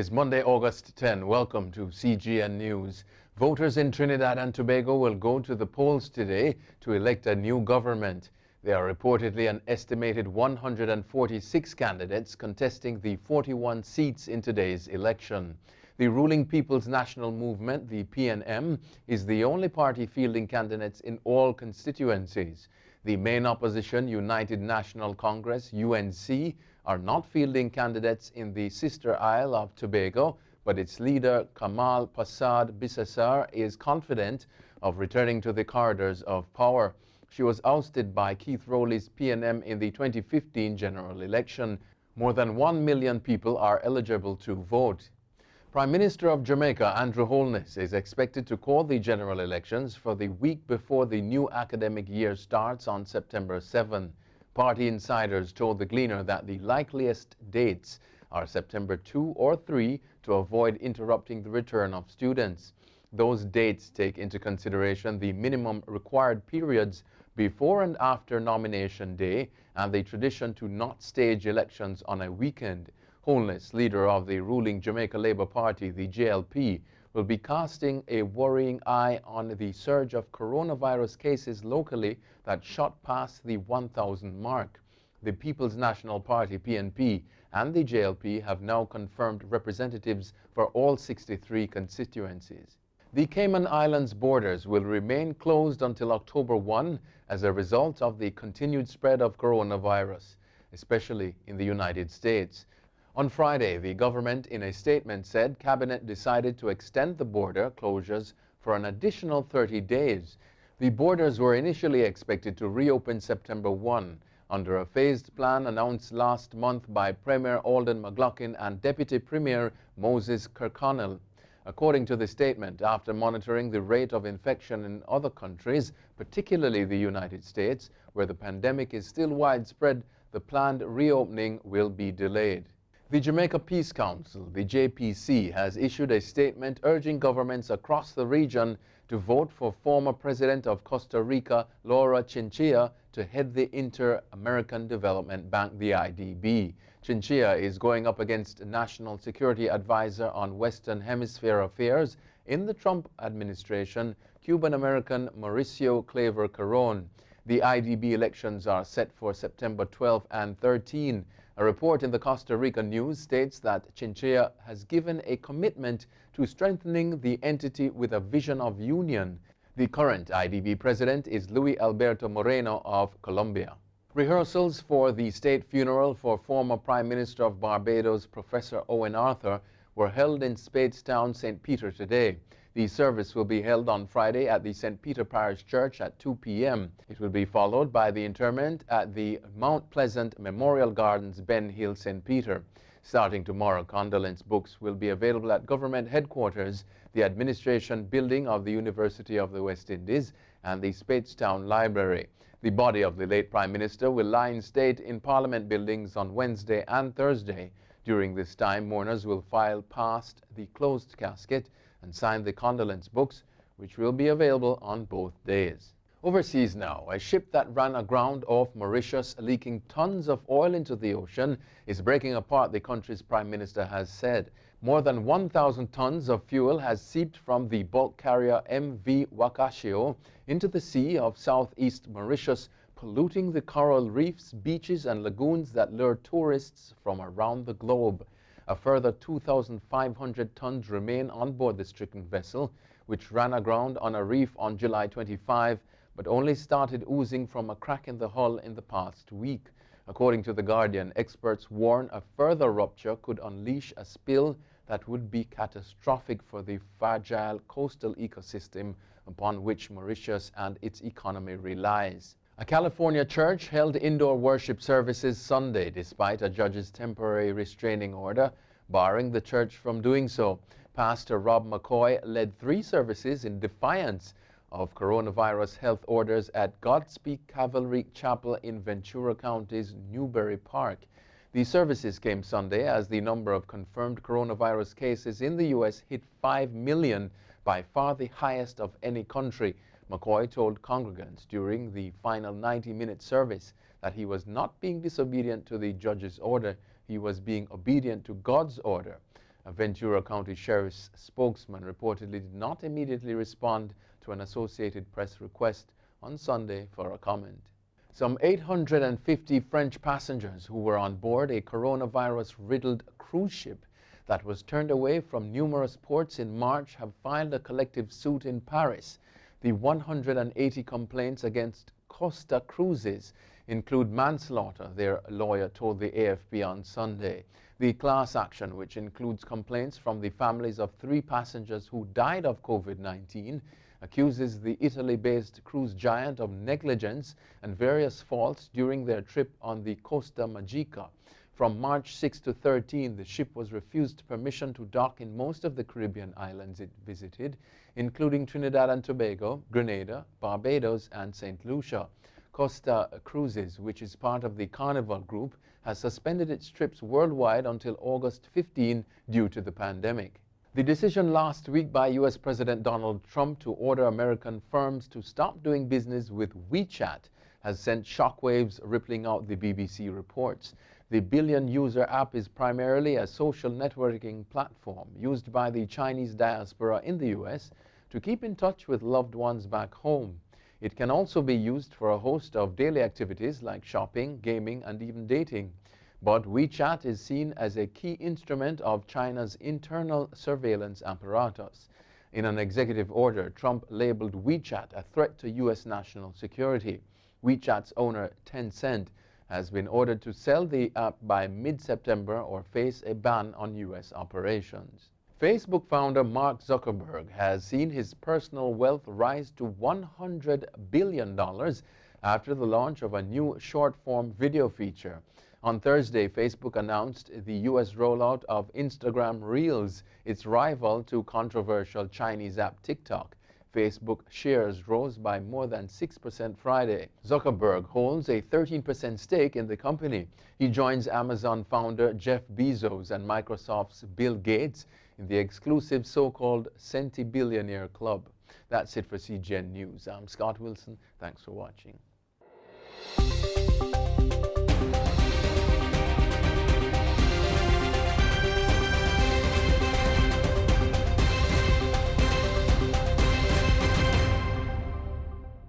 is Monday, August 10. Welcome to CGN News. Voters in Trinidad and Tobago will go to the polls today to elect a new government. There are reportedly an estimated 146 candidates contesting the 41 seats in today's election. The ruling People's National Movement, the PNM, is the only party fielding candidates in all constituencies. The main opposition, United National Congress, UNC, are not fielding candidates in the sister isle of Tobago, but its leader, Kamal Pasad Bisesar, is confident of returning to the corridors of power. She was ousted by Keith Rowley's PNM in the 2015 general election. More than 1 million people are eligible to vote. Prime Minister of Jamaica, Andrew Holness, is expected to call the general elections for the week before the new academic year starts on September 7. Party insiders told the Gleaner that the likeliest dates are September 2 or 3 to avoid interrupting the return of students. Those dates take into consideration the minimum required periods before and after nomination day and the tradition to not stage elections on a weekend. Holness, leader of the ruling Jamaica Labour Party, the JLP, will be casting a worrying eye on the surge of coronavirus cases locally that shot past the 1,000 mark. The People's National Party, PNP, and the JLP have now confirmed representatives for all 63 constituencies. The Cayman Islands borders will remain closed until October 1 as a result of the continued spread of coronavirus, especially in the United States. On Friday, the government, in a statement, said Cabinet decided to extend the border closures for an additional 30 days. The borders were initially expected to reopen September 1 under a phased plan announced last month by Premier Alden McLaughlin and Deputy Premier Moses Kirkconnell. According to the statement, after monitoring the rate of infection in other countries, particularly the United States, where the pandemic is still widespread, the planned reopening will be delayed. The Jamaica Peace Council, the JPC, has issued a statement urging governments across the region to vote for former President of Costa Rica, Laura Chinchilla, to head the Inter-American Development Bank, the IDB. Chinchilla is going up against National Security Advisor on Western Hemisphere Affairs in the Trump administration, Cuban-American Mauricio Claver Carón. The IDB elections are set for September 12 and 13. A report in the Costa Rica News states that Chinchilla has given a commitment to strengthening the entity with a vision of union. The current IDB president is Luis Alberto Moreno of Colombia. Rehearsals for the state funeral for former Prime Minister of Barbados, Professor Owen Arthur, were held in Spadestown, St. Peter today. The service will be held on Friday at the St. Peter Parish Church at 2 p.m. It will be followed by the interment at the Mount Pleasant Memorial Gardens, Ben Hill, St. Peter. Starting tomorrow, condolence books will be available at government headquarters, the administration building of the University of the West Indies, and the Spadestown Library. The body of the late Prime Minister will lie in state in Parliament buildings on Wednesday and Thursday. During this time, mourners will file past the closed casket and sign the condolence books, which will be available on both days. Overseas now, a ship that ran aground off Mauritius, leaking tons of oil into the ocean, is breaking apart, the country's Prime Minister has said. More than 1,000 tons of fuel has seeped from the bulk carrier MV Wakashio into the sea of southeast Mauritius, polluting the coral reefs, beaches and lagoons that lure tourists from around the globe. A further 2,500 tons remain on board the stricken vessel, which ran aground on a reef on July 25, but only started oozing from a crack in the hull in the past week. According to The Guardian, experts warn a further rupture could unleash a spill that would be catastrophic for the fragile coastal ecosystem upon which Mauritius and its economy relies. A California church held indoor worship services Sunday despite a judge's temporary restraining order barring the church from doing so. Pastor Rob McCoy led 3 services in defiance of coronavirus health orders at Godspeak Cavalry Chapel in Ventura County's Newberry Park. The services came Sunday as the number of confirmed coronavirus cases in the U.S. hit 5 million, by far the highest of any country. McCoy told congregants during the final 90-minute service that he was not being disobedient to the judge's order, he was being obedient to God's order. A Ventura County Sheriff's spokesman reportedly did not immediately respond to an Associated Press request on Sunday for a comment. Some 850 French passengers who were on board a coronavirus-riddled cruise ship that was turned away from numerous ports in March have filed a collective suit in Paris. The 180 complaints against Costa Cruises include manslaughter, their lawyer told the AFP on Sunday. The class action, which includes complaints from the families of 3 passengers who died of COVID-19, accuses the Italy-based cruise giant of negligence and various faults during their trip on the Costa Magica. From March 6 to 13, the ship was refused permission to dock in most of the Caribbean islands it visited, including Trinidad and Tobago, Grenada, Barbados, and St. Lucia. Costa Cruises, which is part of the Carnival Group, has suspended its trips worldwide until August 15 due to the pandemic. The decision last week by U.S. President Donald Trump to order American firms to stop doing business with WeChat has sent shockwaves rippling out, the BBC reports. The billion-user app is primarily a social networking platform used by the Chinese diaspora in the U.S. to keep in touch with loved ones back home. It can also be used for a host of daily activities like shopping, gaming, and even dating. But WeChat is seen as a key instrument of China's internal surveillance apparatus. In an executive order, Trump labeled WeChat a threat to U.S. national security. WeChat's owner, Tencent, has been ordered to sell the app by mid-September or face a ban on U.S. operations. Facebook founder Mark Zuckerberg has seen his personal wealth rise to $100 billion after the launch of a new short-form video feature. On Thursday, Facebook announced the U.S. rollout of Instagram Reels, its rival to controversial Chinese app TikTok. Facebook shares rose by more than 6% Friday. Zuckerberg holds a 13% stake in the company. He joins Amazon founder Jeff Bezos and Microsoft's Bill Gates in the exclusive so-called Centibillionaire Club. That's it for CGN News. I'm Scott Wilson. Thanks for watching.